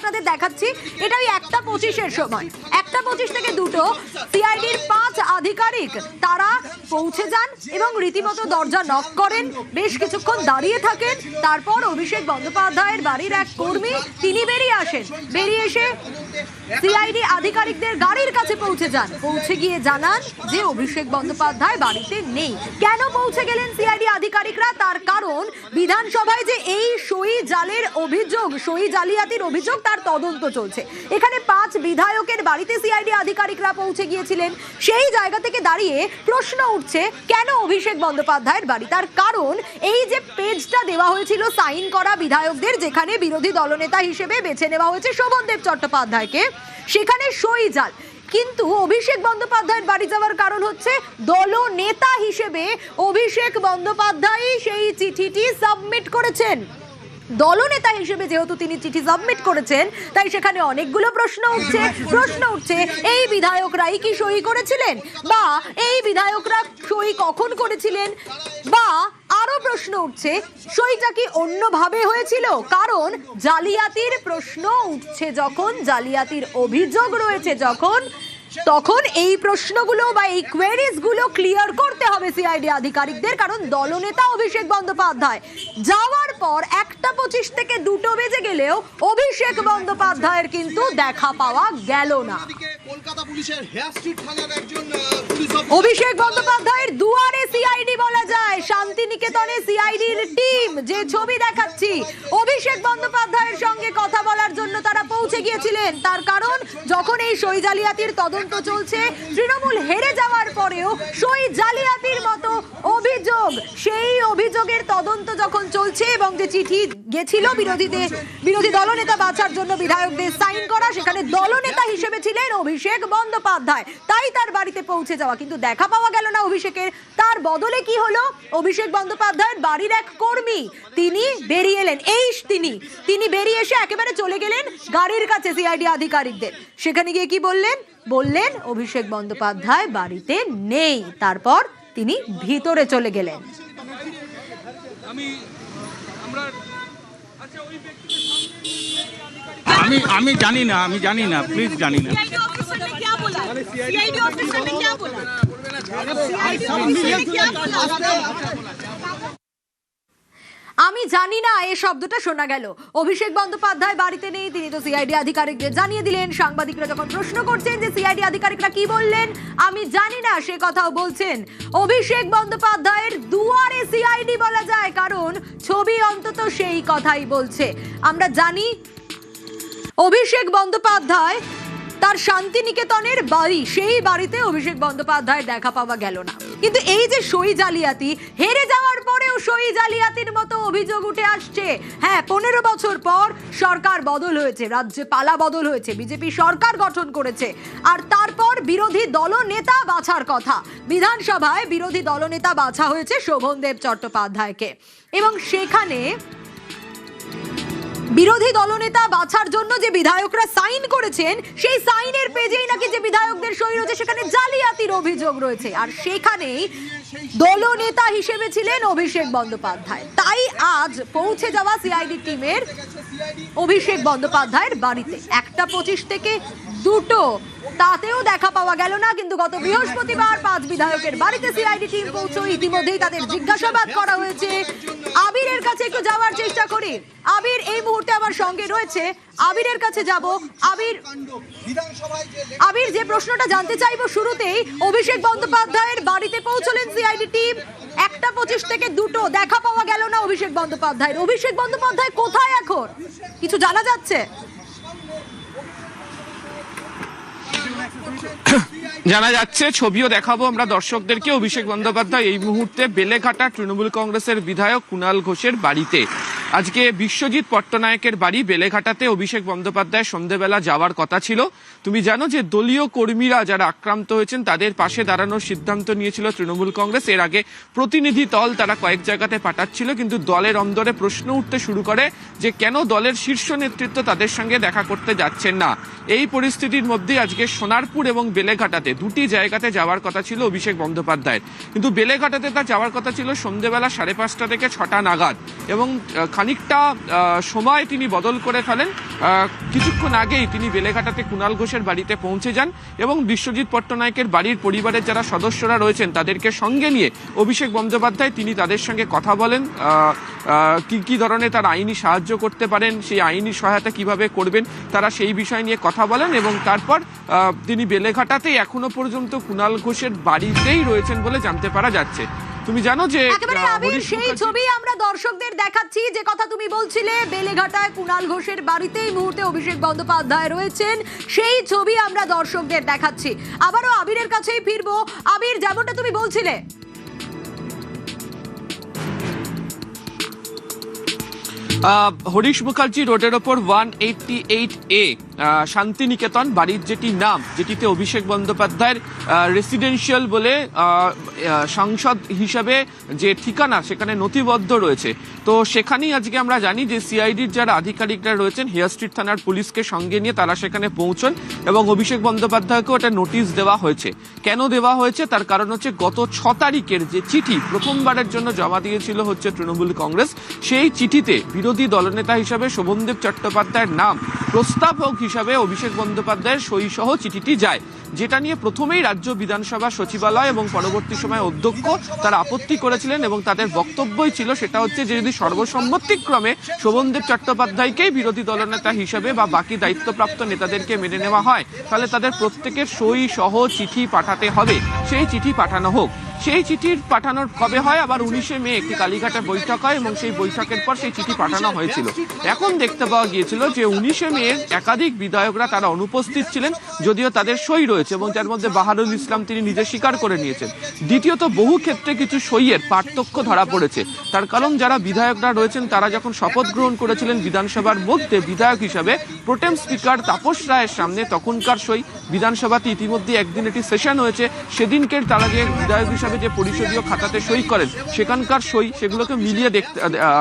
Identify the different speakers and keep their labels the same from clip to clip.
Speaker 1: আপনাদের দেখাচ্ছি। এটা ওই 1:25-এর সময়, 1:25 থেকে 2টো সিআইডির 5 আধিকারিক তারা পৌঁছে যান এবং রীতিমতো দরজা নক করেন, বেশ কিছুক্ষণ দাঁড়িয়ে থাকেন। তারপর অভিষেক বন্দ্যোপাধ্যায়ের বাড়ির এক কর্মী তিনি বেরিয়ে আসেন, বেরিয়ে এসে সিআইডি আধিকারিকদের গাড়ির কাছে পৌঁছে যান, পৌঁছে গিয়ে জানান যে অভিষেক বন্দ্যোপাধ্যায় বাড়িতে নেই। কেন পৌঁছে গেলেন সিআইডি আধিকারিকরা? তার কারণ বিধানসভায় যে এই সই জালের অভিযোগ, সই জালিয়াতির অভিযোগ, তার তদন্ত চলছে। এখানে 5 বিধায়কের বাড়িতে সিআইডি আধিকারিকরা পৌঁছে গিয়েছিলেন। সেই জায়গা থেকে দাঁড়িয়ে প্রশ্ন উঠছে কেন অভিষেক বন্দ্যোপাধ্যায়ের বাড়ি? তার কারণ এই যে পেজটা দেওয়া হয়েছিল সাইন করা বিধায়কদের, যেখানে বিরোধী দলনেতা হিসেবে বেছে নেওয়া হয়েছে শোভনদেব চট্টোপাধ্যায়কে, সেখানে সই জাল। কিন্তু অভিষেক বন্দ্যোপাধ্যায়ের বাড়ি যাওয়ার কারণ হচ্ছে দলনেতা হিসেবে অভিষেক বন্দ্যোপাধ্যায় সেই চিঠিটি সাবমিট করেছেন। দলনেতা হিসেবে যেহেতু তিনি চিঠি সাবমিট করেছেন, তাই সেখানে অনেকগুলো প্রশ্ন উঠছে এই বিধায়করাই কি সই করেছিলেন, বা এই বিধায়করা সই কখন করেছিলেন, বা আরো প্রশ্ন উঠছে সইটা কি অন্যভাবে হয়েছিল? কারণ জালিয়াতির প্রশ্ন উঠছে যখন, জালিয়াতির অভিযোগ রয়েছে যখন, তখন এই প্রশ্নগুলো বা এই কোয়েরিজ গুলো ক্লিয়ার করতে হবে সিআইডি আধিকারিকদের। কারণ দলনেতা অভিষেক বন্দ্যোপাধ্যায় যাওয়ার পর 1:25 থেকে 2টো বেজে গেলেও অভিষেক বন্দ্যোপাধ্যায়ের কিন্তু দেখা পাওয়া গেল না। অভিষেক বন্দ্যোপাধ্যায়ের দুয়ারে সিআইডি বলা যায়, শান্তিনিকেতনে সিআইডির টিম যে ছবি দেখাচ্ছি, অভিষেক বন্দ্যোপাধ্যায়ের সঙ্গে কথা বলার জন্য তারা পৌঁছে গিয়েছিলেন। তার কারণ যখন এই সই জালিয়াতির তদন্ত চলছে, তৃণমূল হেরে যাওয়ার পরেও সই জালিয়াতির মতো অভিযোগ, সেই অভিযোগের তদন্ত যখন চলছে এবং যে চিঠি গেছিল বিরোধী দলনেতা বাছার জন্য বিধায়কদের সাইন করা, সেখানে দলনেতা হিসেবে ছিলেন অভিষেক বন্দ্যোপাধ্যায়, তাই তার বাড়িতে পৌঁছে যাওয়া। কিন্তু দেখা পাওয়া গেল না অভিষেকের। তার বদলে কি হলো? অভিষেক বন্দ্যোপাধ্যায়ের বাড়ির এক কর্মী তিনি বেরিয়ে এলেন। তিনি বেরিয়ে এসে একেবারে চলে গেলেন গাড়ির কাছে সিআইডি আধিকারিকদের। সেখানে গিয়ে কি বললেন অভিষেক বন্দ্যোপাধ্যায় বাড়িতে নেই। তারপর তিনি ভিতরে চলে গেলেন।
Speaker 2: আমি জানি না প্লিজ জানি না।
Speaker 1: আমি জানি না এই শব্দটা শোনা গেল। অভিষেক বন্দ্যোপাধ্যায় বাড়িতে নেই, তিনি তো সিআইডি আধিকারিকদের জানিয়ে দিলেন। সাংবাদিকরা যখন প্রশ্ন করছেন যে সিআইডি আধিকারিকরা কি বললেন, আমি জানি না সে কথাও বলছেন। অভিষেক বন্দ্যোপাধ্যায়ের দুয়ারে সিআইডি বলা যায়, কারণ ছবি অন্তত সেই কথাই বলছে। আমরা জানি অভিষেক বন্দ্যোপাধ্যায় তার শান্তিনিকেতনের বাড়ি, সেই বাড়িতে অভিষেক বন্দ্যোপাধ্যায়ের দেখা পাওয়া গেল না। কিন্তু এই যে সই জালিয়াতি, হেরে যাওয়ার পরেও সই জালিয়াতির মতো অভিযোগ উঠে আসছে। হ্যাঁ, 15 বছর পর সরকার বদল হয়েছে, রাজ্যে পালা বদল হয়েছে, বিজেপি সরকার গঠন করেছে, আর তারপর বিরোধী দলনেতা বাছার কথা। বিধানসভায় বিরোধী দলনেতা বাছা হয়েছে শোভনদেব চট্টোপাধ্যায়কে, এবং সেখানে বিরোধী দলনেতা বাছার জন্য যে বিধায়করা সাইন করেছেন, সেই সাইনের পেজেই নাকি যে বিধায়কদের সই রয়েছে সেখানে জালিয়াতির অভিযোগ রয়েছে, আর সেখানেই দলনেতা হিসেবে ছিলেন অভিষেক বন্দ্যোপাধ্যায়। তাই আজ পৌঁছে যাওয়া সিআইডি টিমের অভিষেক বন্দ্যোপাধ্যায়ের বাড়িতে 1:25 থেকে 2টো, তাতেও দেখা পাওয়া গেল না। কিন্তু গত বৃহস্পতিবার 5 বিধায়কের বাড়িতে সিআইডি টিম পৌঁছয়। ইতিমধ্যেই তাদের জিজ্ঞাসাবাদ করা হয়েছে। আবিরের কাছে একটু যাওয়ার চেষ্টা করি। আবির এই মুহূর্তে আমার সঙ্গে রয়েছে, আবিরের কাছে যাব। আবির, যে প্রশ্নটা জানতে চাইবো শুরুতেই, অভিষেক বন্দ্যোপাধ্যায়ের বাড়িতে পৌঁছলেন সিআইডি টিম, 1:25 থেকে 2টো, দেখা পাওয়া গেল না অভিষেক বন্দ্যোপাধ্যায়ের। অভিষেক বন্দ্যোপাধ্যায় কোথায় এখন, কিছু জানা যাচ্ছে?
Speaker 2: জানা যাচ্ছে, ছবিও দেখাবো আমরা দর্শকদেরকে। অভিষেক বন্দ্যোপাধ্যায় এই মুহূর্তে বেলেঘাটা তৃণমূল কংগ্রেসের বিধায়ক কুণাল ঘোষের বাড়িতে। আজকে বিশ্বজিৎ পট্টনায়কের বাড়ি বেলেঘাটাতে অভিষেক বন্দ্যোপাধ্যায় সন্ধ্যেবেলা যাওয়ার কথা ছিল। তুমি জানো যে দলীয় কর্মীরা যারা আক্রান্ত হয়েছেন তাদের পাশে দাঁড়ানোর সিদ্ধান্ত নিয়েছিল তৃণমূল কংগ্রেস। এর আগে প্রতিনিধি দল তারা কয়েক জায়গাতে পাঠাচ্ছিল, কিন্তু দলের অন্দরে প্রশ্ন উঠতে শুরু করে যে কেন দলের শীর্ষ নেতৃত্ব তাদের সঙ্গে দেখা করতে যাচ্ছেন না। এই পরিস্থিতির মধ্যে আজকে সোনারপুর এবং বেলেঘাটাতে 2টি জায়গাতে যাওয়ার কথা ছিল অভিষেক বন্দ্যোপাধ্যায়ের, কিন্তু বেলেঘাটাতে তার যাওয়ার কথা ছিল সন্ধ্যেবেলা 5:30 থেকে 6টা নাগাদ, এবং খানিকটা সময় তিনি বদল করে ফেলেন। কিছুক্ষণ আগেই তিনি বেলেঘাটাতে কুণাল ঘোষের বাড়িতে পৌঁছে যান এবং বিশ্বজিৎ পট্টনায়কের বাড়ির পরিবারের যারা সদস্যরা রয়েছেন তাদেরকে সঙ্গে নিয়ে অভিষেক বন্দ্যোপাধ্যায় তিনি তাদের সঙ্গে কথা বলেন, কি ধরনের তার আইনি সাহায্য করতে পারেন, সেই আইনি সহায়তা কিভাবে করবেন তারা সেই বিষয় নিয়ে কথা বলেন এবং তারপর তিনি বেলেঘাটাতেই এখনো পর্যন্ত কুণাল ঘোষের বাড়িতেই রয়েছেন বলে জানতে পারা যাচ্ছে। তুমি জানো যে
Speaker 1: সেই ছবি আমরা দর্শকদের দেখাচ্ছি, যে কথা তুমি বলছিলে বেলেঘাটায় কুণাল ঘোষের বাড়িতে এই মুহূর্তে অভিষেক বন্দ্যোপাধ্যায় রয়েছেন, সেই ছবি আমরা দর্শকদের দেখাচ্ছি। আবারও আবিরের কাছেই ফিরবো। আবির, যেমনটা তুমি বলছিলে
Speaker 2: হরিশ মুখার্জি রোডের ওপর 188A শান্তিনিকেতন বাড়ির যেটি নাম, যেটিতে অভিষেক বন্দ্যোপাধ্যায়ের রেসিডেন্সিয়াল বলে সাংসদ হিসাবে যে ঠিকানা সেখানে নথিবদ্ধ রয়েছে, তো সেখানেই আজকে আমরা জানি যে সিআইডির যারা আধিকারিকরা রয়েছেন হেয়ার স্ট্রিট থানার পুলিশকে সঙ্গে নিয়ে তারা সেখানে পৌঁছন এবং অভিষেক বন্দ্যোপাধ্যায়কেও একটা নোটিশ দেওয়া হয়েছে। কেন দেওয়া হয়েছে তার কারণ হচ্ছে গত 6 তারিখের যে চিঠি প্রথমবারের জন্য জমা দিয়েছিল হচ্ছে তৃণমূল কংগ্রেস, সেই চিঠিতে বিরোধী দলনেতা হিসাবে শোভনদেব চট্টোপাধ্যায়ের নাম প্রস্তাবক হিসাবে অভিষেক বন্দ্যোপাধ্যায়ের সই সহ চিঠিটি যায়, যেটা নিয়ে প্রথমেই রাজ্য বিধানসভা সচিবালয় এবং পরবর্তী সময়ে অধ্যক্ষ তারা আপত্তি করেছিলেন এবং তাদের বক্তব্যই ছিল সেটা হচ্ছে যে যদি সর্বসম্মতিক্রমে শোভনদেব চট্টোপাধ্যায়কেই বিরোধী দলনেতা হিসেবে বা বাকি দায়িত্বপ্রাপ্ত নেতাদেরকে মেনে নেওয়া হয় তাহলে তাদের প্রত্যেকের সই সহ চিঠি পাঠাতে হবে, সেই চিঠি পাঠানো হোক। সেই চিঠির পাঠানোর কবে হয়, আবার 19শে মে একটি কালীঘাটে বৈঠক হয় এবং সেই বৈঠকের পর সেই চিঠি পাঠানো হয়েছিল। এখন দেখতে পাওয়া গিয়েছিল যে 19শে মে একাধিক বিধায়করা তারা অনুপস্থিত ছিলেন, যদিও তাদের সই রয়েছে এবং যার মধ্যে বাহারুল ইসলাম তিনি নিজে স্বীকার করে নিয়েছেন। দ্বিতীয়ত বহু ক্ষেত্রে কিছু সইয়ের পার্থক্য ধরা পড়েছে, তার কারণ যারা বিধায়করা রয়েছেন তারা যখন শপথ গ্রহণ করেছিলেন বিধানসভার মধ্যে বিধায়ক হিসাবে প্রোটেম স্পিকার তাপস রায়ের সামনে, তখনকার সই বিধানসভাতে ইতিমধ্যে একদিন একটি সেশন হয়েছে, সেদিনকের তারা যে বিধায়ক হিসাবে যে পরিষদীয় খাতাতে সই করেন সেখানকার সই সেগুলোকে মিলিয়ে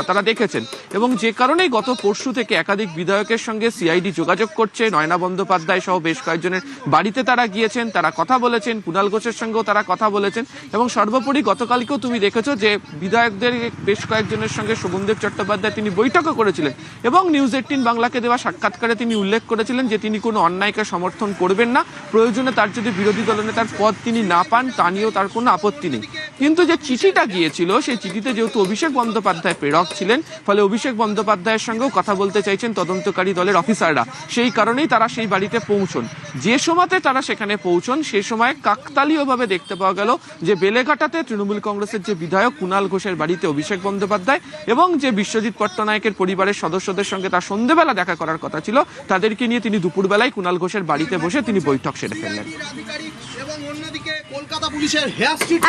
Speaker 2: তারা দেখেছেন এবং যে কারণেই গত পরশু থেকে একাধিক বিধায়কের সঙ্গে সিআইডি যোগাযোগ করছে। নয়না বন্দ্যোপাধ্যায় সহ বেশ কয়েকজনের বাড়িতে তারা গিয়েছেন, তারা কথা বলেছেন, কুণাল ঘোষের সঙ্গেও তারা কথা বলেছেন এবং সর্বোপরি গতকালকেও তুমি দেখেছো যে বিধায়কদের বেশ কয়েকজনের সঙ্গে শোভনদেব চট্টোপাধ্যায় তিনি বৈঠকও করেছিলেন এবং নিউজ 18 বাংলাকে দেওয়া সাক্ষাৎকারে তিনি উল্লেখ করেছিলেন যে তিনি কোনো অন্যায়কে সমর্থন করবেন না, প্রয়োজনে তার যদি বিরোধী দলনেতার পদ তিনি না পান তা নিয়েও তার কোনো আপত্তি নেই। কিন্তু যে চিঠিটা গিয়েছিল সেই চিঠিতে যেহেতু অভিষেক বন্দ্যোপাধ্যায় প্রেরক ছিলেন, ফলে অভিষেক বন্দ্যোপাধ্যায়ের সঙ্গেও কথা বলতে চাইছেন তদন্তকারী দলের অফিসাররা, সেই কারণেই তারা সেই বাড়িতে পৌঁছন। যে সময়তে তারা সেখানে পৌঁছন সেই সময় কাকতালীয়ভাবে দেখতে পাওয়া গেল যে বেলেঘাটাতে তৃণমূল কংগ্রেসের যে বিধায়ক কুণাল ঘোষের বাড়িতে অভিষেক বন্দ্যোপাধ্যায় এবং যে বিশ্বজিৎ পট্টনায়কের পরিবারের সদস্যদের সঙ্গে তার সন্ধ্যেবেলা দেখা করার কথা ছিল তাদেরকে নিয়ে তিনি দুপুরবেলায় কুণাল ঘোষের বাড়িতে বসে তিনি বৈঠক সেরে ফেললেন।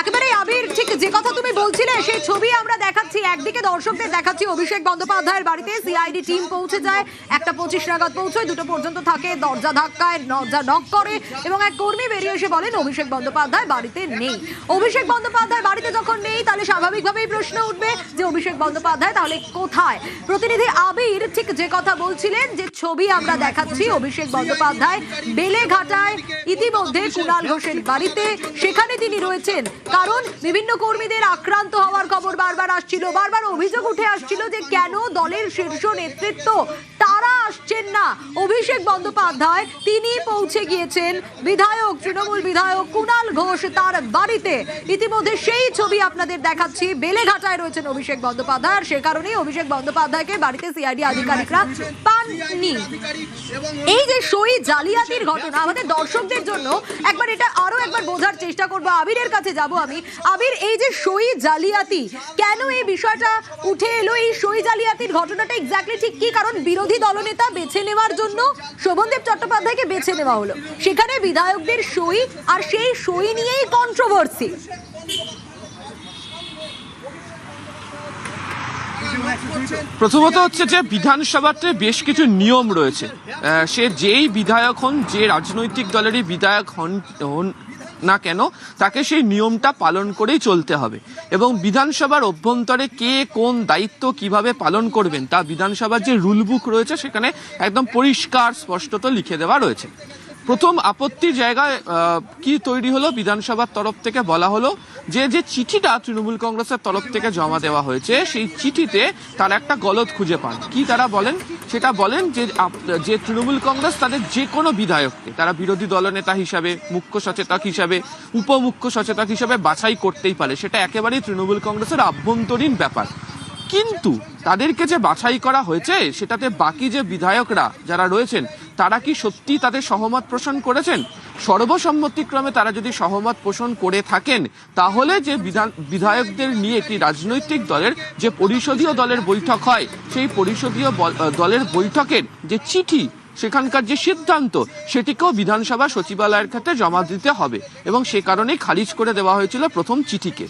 Speaker 1: একেবারে আবির, ঠিক যে কথা তুমি বলছিলে সেই ছবি আমরা দেখাচ্ছি, একদিকে দর্শকদের দেখাচ্ছি অভিষেক বন্দ্যোপাধ্যায়ের বাড়িতে সিআইডি টিম পৌঁছে যায়, 1:25 নাগাদ পৌঁছয়, 2 পর্যন্ত থাকে, দরজা ধাক্কায়, দরজা নক করে এবং এক কর্মী বেরিয়ে এসে বলেন অভিষেক বন্দ্যোপাধ্যায় বাড়িতে নেই। অভিষেক বন্দ্যোপাধ্যায় বাড়িতে যখন নেই তাহলে স্বাভাবিকভাবেই প্রশ্ন উঠবে যে অভিষেক বন্দ্যোপাধ্যায় তাহলে কোথায়। প্রতিনিধি আবির ঠিক যে কথা বলছিলেন, যে ছবি আমরা দেখাচ্ছি অভিষেক বন্দ্যোপাধ্যায় বেলেঘাটায় ইতিমধ্যে কুণাল ঘোষের বাড়িতে, সেখানে তিনি রয়েছেন কারণ বিভিন্ন কর্মীদের আক্রান্ত হওয়ার খবর বারবার আসছিল, বারবার অভিযোগ উঠে আসছিল যে কেন দলের শীর্ষ নেতৃত্ব তারা আসছেন না। অভিষেক বন্দ্যোপাধ্যায় তিনি পৌঁছে গিয়েছেন বিধায়ক, তৃণমূল বিধায়ক কুণাল ঘোষ তার বাড়িতে। ইতিমধ্যে সেই ছবি আপনাদের দেখাচ্ছি, বেলেঘাটায় রয়েছেন অভিষেক বন্দ্যোপাধ্যায়, আর সে কারণেই অভিষেক বন্দ্যোপাধ্যায়কে বাড়িতে সিআইডি আধিকারিকরা পাননি। এই যে সই জালিয়াতির ঘটনা আমাদের দর্শকদের জন্য একবার এটা আরো একবার বোঝার চেষ্টা করবো, আবিরের কাছে যাব আমি। আবির, এই যে সই জালিয়াতি, কেন এই বিষয়টা উঠে এলো, এই সই জালিয়াতির ঘটনাটা এক্স্যাক্টলি ঠিক কি? কারণ বিরোধী দলনেতা বেছে নেওয়ার জন্য শোভনদেব চট্টোপাধ্যায়কে বেছে নেওয়া হলো, সেখানে বিধায়কদের সই আর সেই সই নিয়েই কন্ট্রোভার্সি।
Speaker 2: প্রথমত হচ্ছে যে বিধানসভাতে বেশ কিছু নিয়ম রয়েছে, সে যেই বিধায়ক হন, যে রাজনৈতিক দলেরই বিধায়ক হন না কেন তাকে সেই নিয়মটা পালন করেই চলতে হবে এবং বিধানসভার অভ্যন্তরে কে কোন দায়িত্ব কিভাবে পালন করবেন তা বিধানসভার যে রুল বুক রয়েছে সেখানে একদম পরিষ্কার স্পষ্টত লিখে দেওয়া রয়েছে। প্রথম আপত্তির জায়গায় কি তৈরি হলো, বিধানসভার তরফ থেকে বলা হলো যে যে চিঠিটা তৃণমূল কংগ্রেসের তরফ থেকে জমা দেওয়া হয়েছে সেই চিঠিতে তারা একটা গলদ খুঁজে পান। কি তারা বলেন, সেটা বলেন যে তৃণমূল কংগ্রেস তাদের যে কোনো বিধায়ককে তারা বিরোধী দলনেতা হিসাবে, মুখ্য সচেতক হিসাবে, উপমুখ্য সচেতক হিসাবে বাছাই করতেই পারে, সেটা একেবারেই তৃণমূল কংগ্রেসের আভ্যন্তরীণ ব্যাপার। কিন্তু তাদেরকে যে বাছাই করা হয়েছে সেটাতে বাকি যে বিধায়করা যারা রয়েছেন তারা কি সত্যি তাদের সহমত পোষণ করেছেন? সর্বসম্মতিক্রমে তারা যদি সহমত পোষণ করে থাকেন তাহলে যে বিধায়কদের নিয়ে একটি রাজনৈতিক দলের যে পরিষদীয় দলের বৈঠক হয়, সেই পরিষদীয় দলের বৈঠকের যে চিঠি, সেখানকার যে সিদ্ধান্ত, সেটিকেও বিধানসভা সচিবালয়ের ক্ষেত্রে জমা দিতে হবে এবং সে কারণেই খারিজ করে দেওয়া হয়েছিল প্রথম চিঠিকে।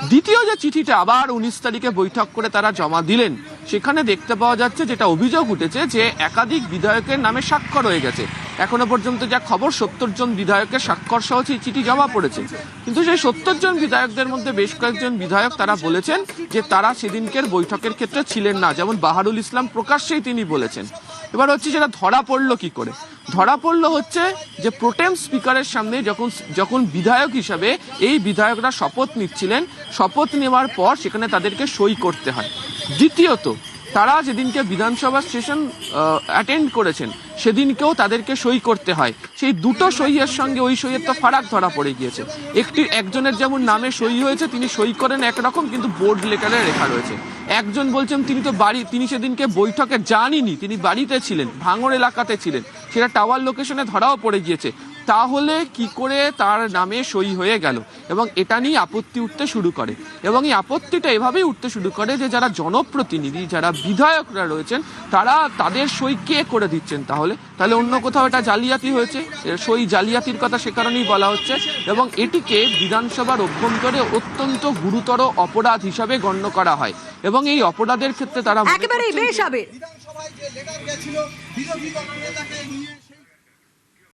Speaker 2: দ্বিতীয় যে চিঠিটা আবার 19 তারিখে বৈঠক করে তারা জমা দিলেন, সেখানে দেখতে পাওয়া যাচ্ছে, যেটা অভিযোগ উঠেছে, যে একাধিক বিধায়কের নামে স্বাক্ষর হয়ে গেছে। এখনো পর্যন্ত যা খবর 70 জন বিধায়কের স্বাক্ষর সহ চিঠি জমা পড়েছে। কিন্তু সেই 70 জন বিধায়কদের মধ্যে বেশ কয়েকজন বিধায়ক তারা বলেছেন যে তারা সেদিনকের বৈঠকের ক্ষেত্রে ছিলেন না, যেমন বাহারুল ইসলাম প্রকাশ্যেই তিনি বলেছেন। এবার হচ্ছে যেটা ধরা পড়লো কি করে, ধরা পড়লো হচ্ছে যে প্রোটেম স্পিকারের সামনে যখন বিধায়ক হিসাবে এই বিধায়করা শপথ নিচ্ছিলেন, শপথ নেওয়ার পর সেখানে তাদেরকে সই করতে হয়। দ্বিতীয়ত, তারা যেদিনকে বিধানসভা সেশন অ্যাটেন্ড করেছেন সেদিনকেও তাদেরকে সই করতে হয়। সেই দুটো সইয়ের সঙ্গে ওই সইয়ের তো ফারাক ধরা পড়ে গিয়েছে। একজনের যেমন নামে সই হয়েছে, তিনি সই করেন একরকম, কিন্তু বোর্ড লেটারে লেখা রয়েছে। একজন বলছেন তিনি সেদিনকে বৈঠকে যাননি, তিনি বাড়িতে ছিলেন, ভাঙড় এলাকাতে ছিলেন, সেটা টাওয়ার লোকেশনে ধরাও পড়ে গিয়েছে। তাহলে কি করে তার নামে সই হয়ে গেল? এবং এটা নিয়ে আপত্তি উঠতে শুরু করে, এবং এই আপত্তিটা এভাবেই উঠতে শুরু করে যে যারা জনপ্রতিনিধি, যারা বিধায়করা রয়েছেন, তারা তাদের সই কে করে দিচ্ছেন? তাহলে অন্য কোথাও এটা জালিয়াতি হয়েছে, সই জালিয়াতির কথা সে কারণেই বলা হচ্ছে। এবং এটিকে বিধানসভার অভ্যন্তরে অত্যন্ত গুরুতর অপরাধ হিসাবে গণ্য করা হয়, এবং এই অপরাধের ক্ষেত্রে তারা
Speaker 1: একেবারেই বেশ